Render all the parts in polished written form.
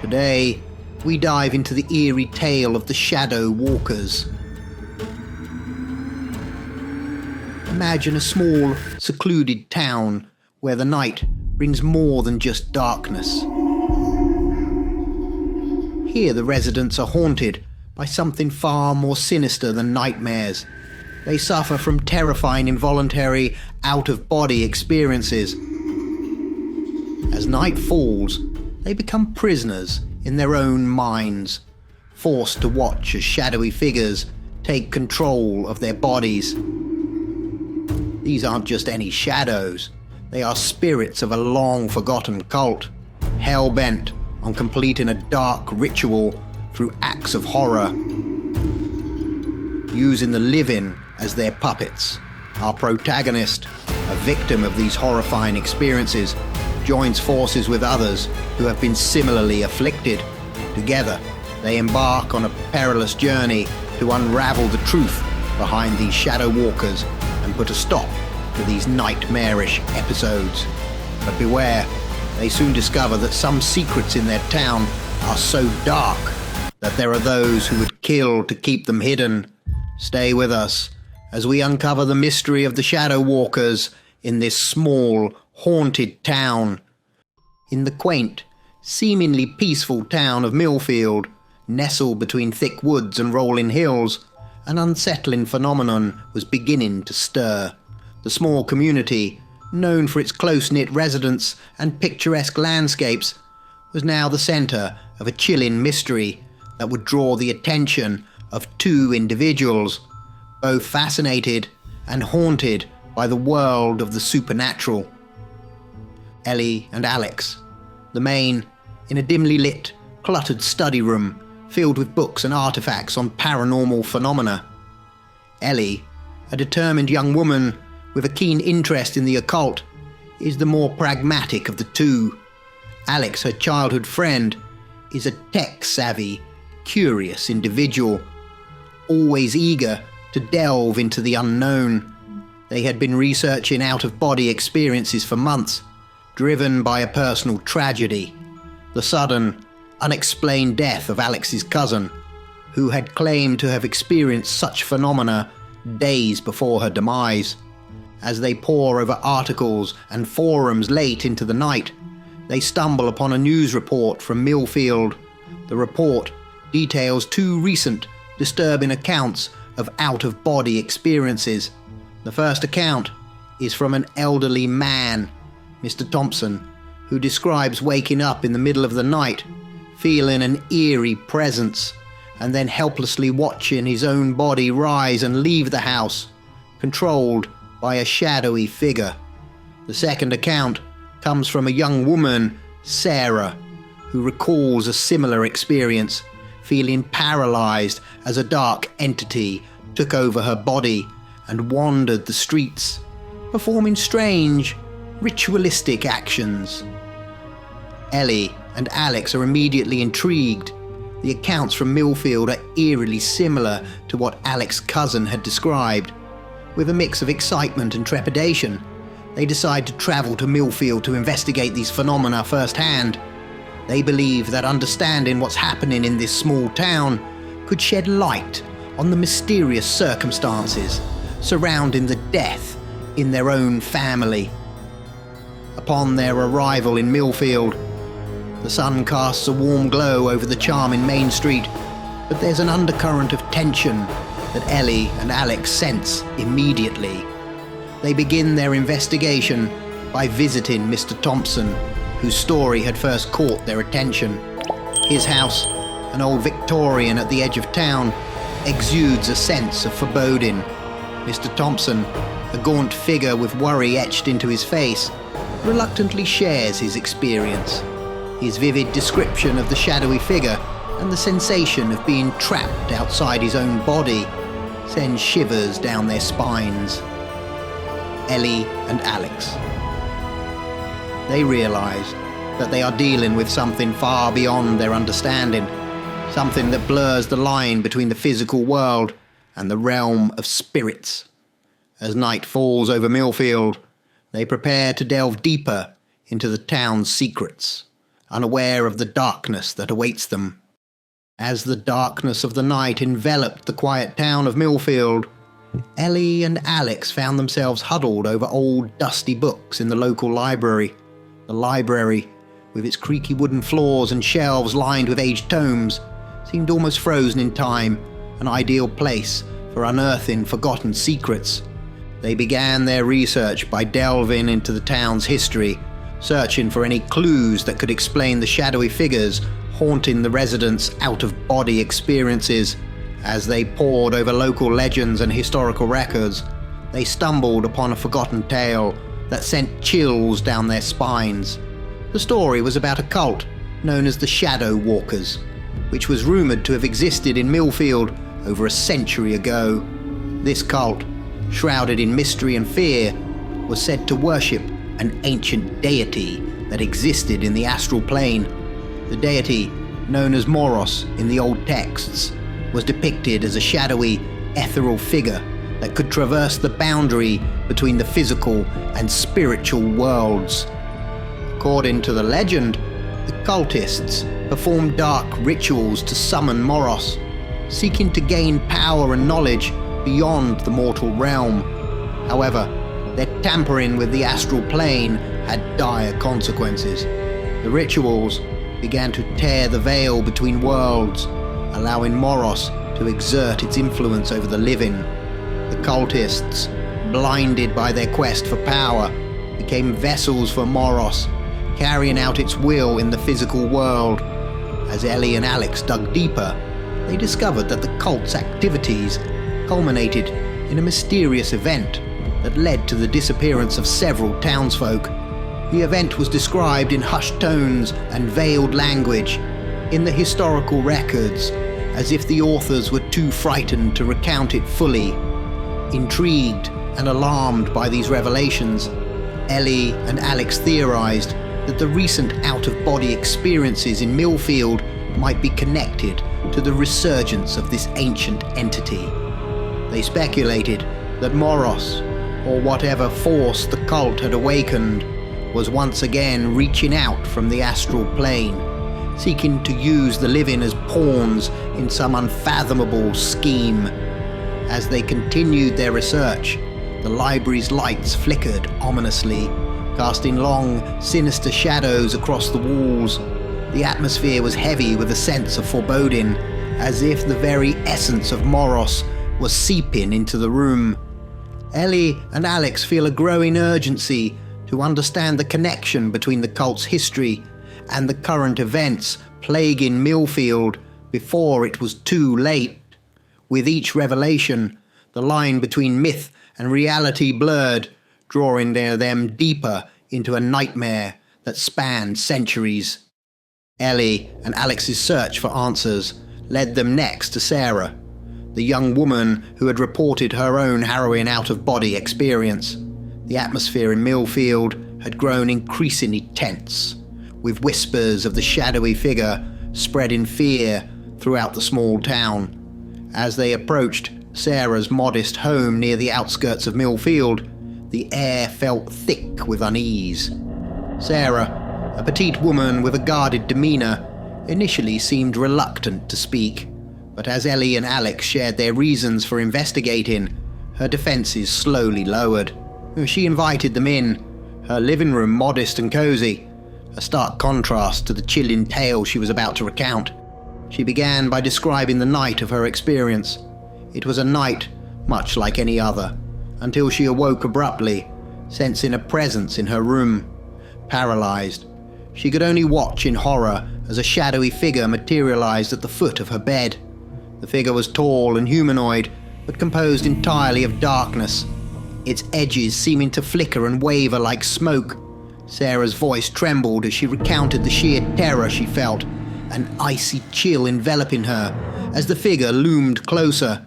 Today, we dive into the eerie tale of the shadow walkers. Imagine a small, secluded town where the night brings more than just darkness. Here the residents are haunted by something far more sinister than nightmares. They suffer from terrifying involuntary, out-of-body experiences. As night falls, they become prisoners in their own minds, forced to watch as shadowy figures take control of their bodies. These aren't just any shadows, they are spirits of a long-forgotten cult, hell-bent on completing a dark ritual through acts of horror. Using the living as their puppets, our protagonist, a victim of these horrifying experiences, joins forces with others who have been similarly afflicted. Together, they embark on a perilous journey to unravel the truth behind these shadow walkers and put a stop to these nightmarish episodes. But beware, they soon discover that some secrets in their town are so dark that there are those who would kill to keep them hidden. Stay with us as we uncover the mystery of the shadow walkers in this small, haunted town. In the quaint, seemingly peaceful town of Millfield, nestled between thick woods and rolling hills, an unsettling phenomenon was beginning to stir. The small community, known for its close-knit residents and picturesque landscapes, was now the centre of a chilling mystery that would draw the attention of two individuals, both fascinated and haunted by the world of the supernatural. Ellie and Alex, the main, in a dimly lit, cluttered study room filled with books and artifacts on paranormal phenomena. Ellie, a determined young woman with a keen interest in the occult, is the more pragmatic of the two. Alex, her childhood friend, is a tech-savvy, curious individual, always eager to delve into the unknown. They had been researching out-of-body experiences for months, driven by a personal tragedy, the sudden, unexplained death of Alex's cousin, who had claimed to have experienced such phenomena days before her demise. As they pore over articles and forums late into the night, they stumble upon a news report from Millfield. The report details two recent, disturbing accounts of out-of-body experiences. The first account is from an elderly man, Mr. Thompson, who describes waking up in the middle of the night, feeling an eerie presence, and then helplessly watching his own body rise and leave the house, controlled by a shadowy figure. The second account comes from a young woman, Sarah, who recalls a similar experience, feeling paralyzed as a dark entity took over her body and wandered the streets, performing strange, ritualistic actions. Ellie and Alex are immediately intrigued. The accounts from Millfield are eerily similar to what Alex's cousin had described. With a mix of excitement and trepidation, they decide to travel to Millfield to investigate these phenomena firsthand. They believe that understanding what's happening in this small town could shed light on the mysterious circumstances surrounding the death in their own family. Upon their arrival in Millfield, the sun casts a warm glow over the charming main street, but there's an undercurrent of tension that Ellie and Alex sense immediately. They begin their investigation by visiting Mr. Thompson, whose story had first caught their attention. His house, an old Victorian at the edge of town, exudes a sense of foreboding. Mr. Thompson, a gaunt figure with worry etched into his face, reluctantly shares his experience. His vivid description of the shadowy figure and the sensation of being trapped outside his own body sends shivers down their spines. Ellie and Alex. They realize that they are dealing with something far beyond their understanding, something that blurs the line between the physical world and the realm of spirits. As night falls over Millfield, they prepare to delve deeper into the town's secrets. unaware of the darkness that awaits them. As the darkness of the night enveloped the quiet town of Millfield, Ellie and Alex found themselves huddled over old dusty books in the local library. The library, with its creaky wooden floors and shelves lined with aged tomes, seemed almost frozen in time, an ideal place for unearthing forgotten secrets. They began their research by delving into the town's history, searching for any clues that could explain the shadowy figures haunting the residents' out-of-body experiences. As they pored over local legends and historical records, they stumbled upon a forgotten tale that sent chills down their spines. The story was about a cult known as the Shadow Walkers, which was rumoured to have existed in Millfield over a century ago. This cult, shrouded in mystery and fear, was said to worship an ancient deity that existed in the astral plane. The deity, known as Moros in the old texts, was depicted as a shadowy, ethereal figure that could traverse the boundary between the physical and spiritual worlds. According to the legend, the cultists performed dark rituals to summon Moros, seeking to gain power and knowledge beyond the mortal realm. However, their tampering with the astral plane had dire consequences. The rituals began to tear the veil between worlds, allowing Moros to exert its influence over the living. The cultists, blinded by their quest for power, became vessels for Moros, carrying out its will in the physical world. As Ellie and Alex dug deeper, they discovered that the cult's activities culminated in a mysterious event that led to the disappearance of several townsfolk. The event was described in hushed tones and veiled language in the historical records, as if the authors were too frightened to recount it fully. Intrigued and alarmed by these revelations, Ellie and Alex theorized that the recent out-of-body experiences in Millfield might be connected to the resurgence of this ancient entity. They speculated that Moros, or whatever force the cult had awakened, was once again reaching out from the astral plane, seeking to use the living as pawns in some unfathomable scheme. As they continued their research, the library's lights flickered ominously, casting long, sinister shadows across the walls. The atmosphere was heavy with a sense of foreboding, as if the very essence of Moros was seeping into the room. Ellie and Alex feel a growing urgency to understand the connection between the cult's history and the current events plaguing Millfield before it was too late. With each revelation, the line between myth and reality blurred, drawing them deeper into a nightmare that spanned centuries. Ellie and Alex's search for answers led them next to Sarah, the young woman who had reported her own harrowing out-of-body experience. The atmosphere in Millfield had grown increasingly tense, with whispers of the shadowy figure spreading fear throughout the small town. As they approached Sarah's modest home near the outskirts of Millfield, the air felt thick with unease. Sarah, a petite woman with a guarded demeanor, initially seemed reluctant to speak, but as Ellie and Alex shared their reasons for investigating, her defenses slowly lowered. She invited them in, her living room modest and cozy, a stark contrast to the chilling tale she was about to recount. She began by describing the night of her experience. It was a night much like any other, until she awoke abruptly, sensing a presence in her room. Paralyzed, she could only watch in horror as a shadowy figure materialized at the foot of her bed. The figure was tall and humanoid, but composed entirely of darkness, its edges seeming to flicker and waver like smoke. Sarah's voice trembled as she recounted the sheer terror she felt, an icy chill enveloping her as the figure loomed closer.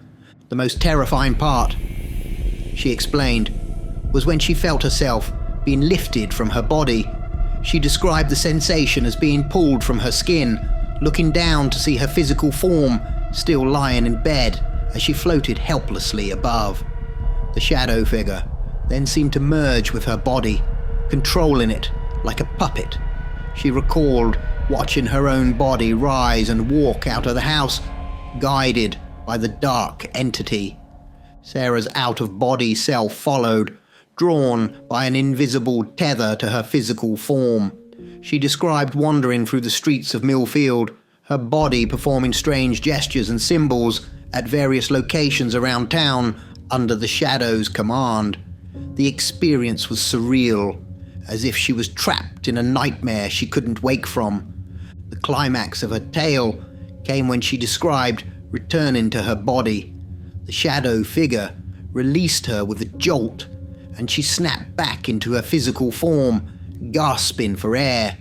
The most terrifying part, she explained, was when she felt herself being lifted from her body. She described the sensation as being pulled from her skin, looking down to see her physical form still lying in bed as she floated helplessly above. The shadow figure then seemed to merge with her body, controlling it like a puppet. She recalled watching her own body rise and walk out of the house, guided by the dark entity. Sarah's out-of-body self followed, drawn by an invisible tether to her physical form. She described wandering through the streets of Millfield, her body performing strange gestures and symbols at various locations around town under the Shadow's command. The experience was surreal, as if she was trapped in a nightmare she couldn't wake from. The climax of her tale came when she described returning to her body. The shadow figure released her with a jolt, and she snapped back into her physical form, gasping for air.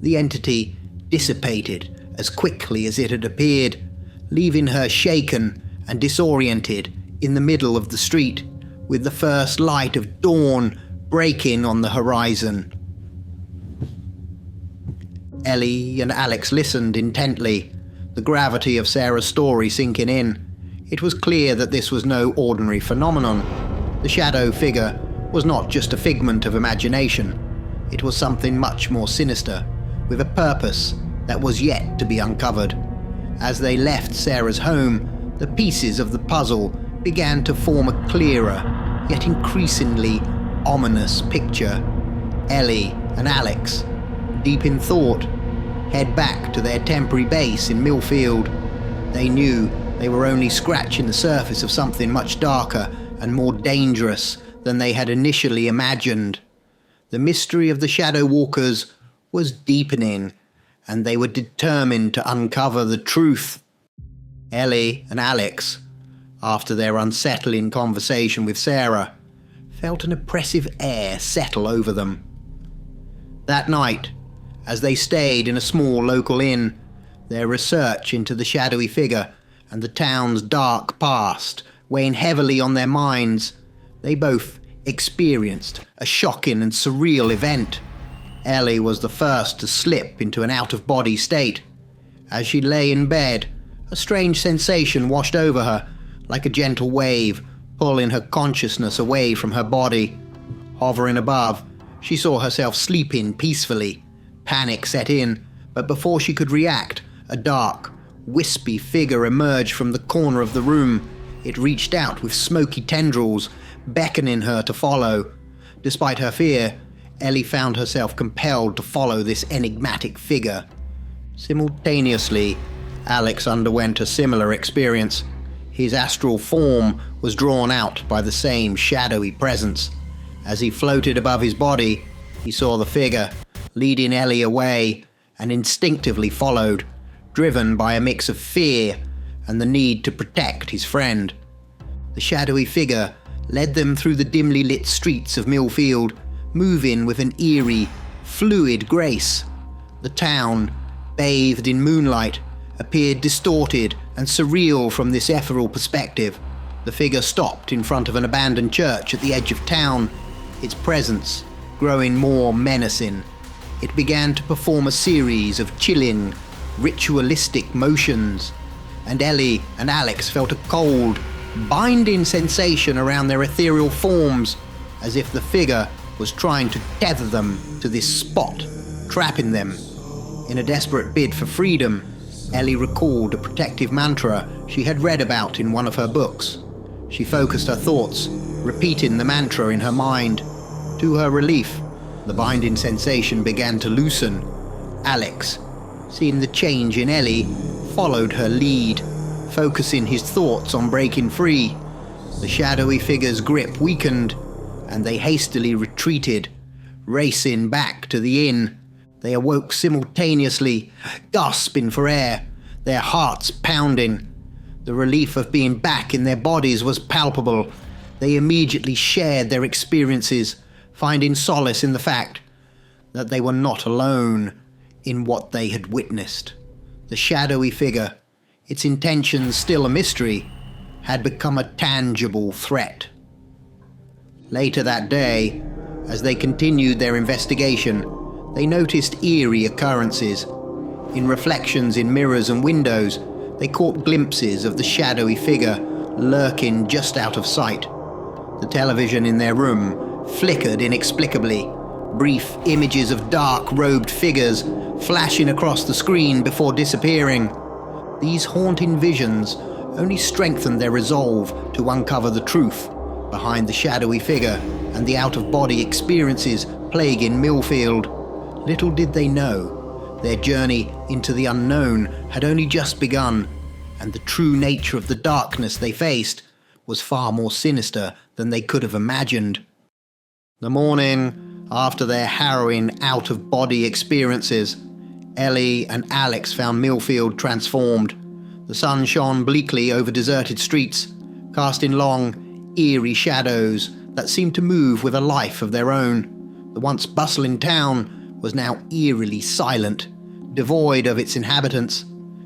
The entity dissipated as quickly as it had appeared, leaving her shaken and disoriented in the middle of the street, with the first light of dawn breaking on the horizon. Ellie and Alex listened intently, the gravity of Sarah's story sinking in. It was clear that this was no ordinary phenomenon. The shadow figure was not just a figment of imagination. It was something much more sinister, with a purpose that was yet to be uncovered. As they left Sarah's home, the pieces of the puzzle began to form a clearer, yet increasingly ominous picture. Ellie and Alex, deep in thought, head back to their temporary base in Millfield. They knew they were only scratching the surface of something much darker and more dangerous than they had initially imagined. The mystery of the Shadow Walkers was deepening, and they were determined to uncover the truth. Ellie and Alex, after their unsettling conversation with Sarah, felt an oppressive air settle over them. That night, as they stayed in a small local inn, their research into the shadowy figure and the town's dark past weighing heavily on their minds, they both experienced a shocking and surreal event. Ellie was the first to slip into an out-of-body state. As she lay in bed, a strange sensation washed over her, like a gentle wave, pulling her consciousness away from her body. Hovering above, she saw herself sleeping peacefully. Panic set in, but before she could react, a dark, wispy figure emerged from the corner of the room. It reached out with smoky tendrils, beckoning her to follow. Despite her fear, Ellie found herself compelled to follow this enigmatic figure. Simultaneously, Alex underwent a similar experience. His astral form was drawn out by the same shadowy presence. As he floated above his body, he saw the figure, leading Ellie away, and instinctively followed, driven by a mix of fear and the need to protect his friend. The shadowy figure led them through the dimly lit streets of Millfield, moving with an eerie, fluid grace. The town, bathed in moonlight, appeared distorted and surreal from this ethereal perspective. The figure stopped in front of an abandoned church at the edge of town, its presence growing more menacing. It began to perform a series of chilling, ritualistic motions, and Ellie and Alex felt a cold, binding sensation around their ethereal forms, as if the figure was trying to tether them to this spot, trapping them. In a desperate bid for freedom, Ellie recalled a protective mantra she had read about in one of her books. She focused her thoughts, repeating the mantra in her mind. To her relief, the binding sensation began to loosen. Alex, seeing the change in Ellie, followed her lead, focusing his thoughts on breaking free. The shadowy figure's grip weakened, and they hastily retreated, racing back to the inn. They awoke simultaneously, gasping for air, their hearts pounding. The relief of being back in their bodies was palpable. They immediately shared their experiences, finding solace in the fact that they were not alone in what they had witnessed. The shadowy figure, its intentions still a mystery, had become a tangible threat. Later that day, as they continued their investigation, they noticed eerie occurrences. In reflections in mirrors and windows, they caught glimpses of the shadowy figure lurking just out of sight. The television in their room flickered inexplicably, brief images of dark-robed figures flashing across the screen before disappearing. These haunting visions only strengthened their resolve to uncover the truth behind the shadowy figure and the out-of-body experiences plaguing Millfield. Little did they know, their journey into the unknown had only just begun, and the true nature of the darkness they faced was far more sinister than they could have imagined. The morning after their harrowing out-of-body experiences, Ellie and Alex found Millfield transformed. The sun shone bleakly over deserted streets, casting long, eerie shadows that seemed to move with a life of their own. The once bustling town was now eerily silent, devoid of its inhabitants.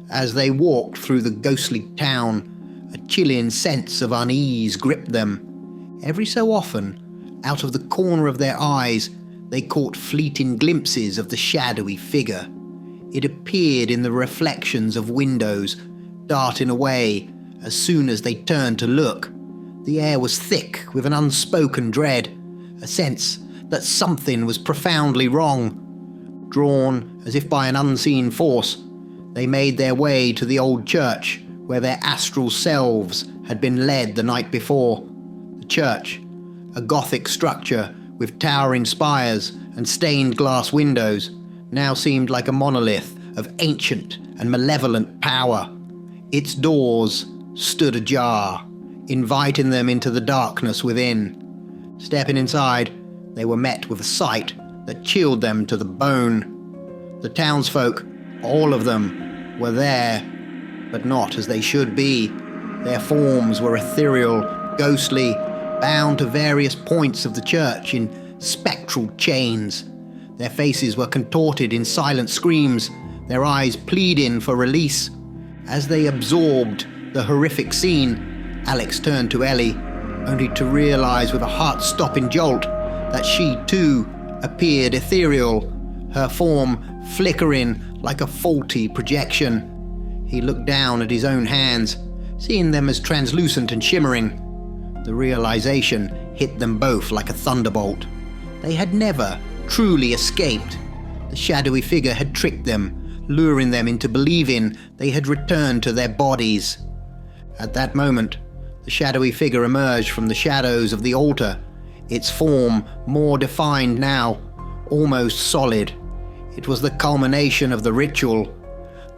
As they walked through the ghostly town, a chilling sense of unease gripped them. Every so often, out of the corner of their eyes, they caught fleeting glimpses of the shadowy figure. It appeared in the reflections of windows, darting away as soon as they turned to look. The air was thick with an unspoken dread, a sense that something was profoundly wrong. Drawn as if by an unseen force, they made their way to the old church where their astral selves had been led the night before. The church, a Gothic structure with towering spires and stained glass windows, now seemed like a monolith of ancient and malevolent power. Its doors stood ajar, inviting them into the darkness within. Stepping inside, they were met with a sight that chilled them to the bone. The townsfolk, all of them, were there, but not as they should be. Their forms were ethereal, ghostly, bound to various points of the church in spectral chains. Their faces were contorted in silent screams, their eyes pleading for release. As they absorbed the horrific scene, Alex turned to Ellie, only to realize with a heart-stopping jolt that she too appeared ethereal, her form flickering like a faulty projection. He looked down at his own hands, seeing them as translucent and shimmering. The realization hit them both like a thunderbolt. They had never truly escaped. The shadowy figure had tricked them, luring them into believing they had returned to their bodies. At that moment, the shadowy figure emerged from the shadows of the altar, its form more defined now, almost solid. It was the culmination of the ritual,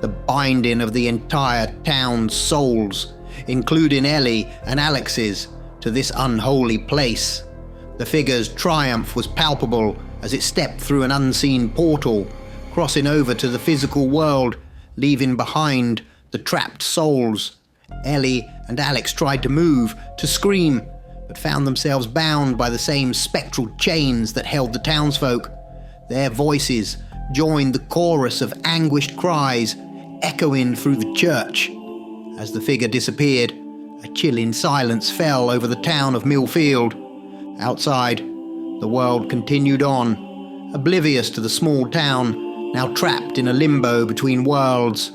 the binding of the entire town's souls, including Ellie and Alex's, to this unholy place. The figure's triumph was palpable as it stepped through an unseen portal, crossing over to the physical world, leaving behind the trapped souls. Ellie and Alex tried to move, to scream, but found themselves bound by the same spectral chains that held the townsfolk. Their voices joined the chorus of anguished cries echoing through the church. As the figure disappeared, a chilling silence fell over the town of Millfield. Outside, the world continued on, oblivious to the small town, now trapped in a limbo between worlds.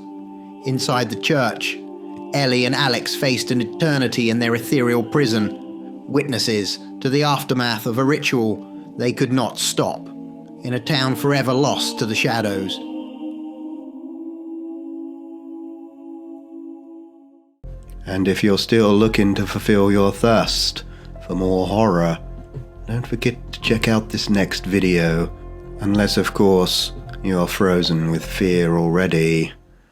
Inside the church, Ellie and Alex faced an eternity in their ethereal prison, witnesses to the aftermath of a ritual they could not stop, in a town forever lost to the shadows. And if you're still looking to fulfill your thirst for more horror, don't forget to check out this next video, unless of course you're frozen with fear already.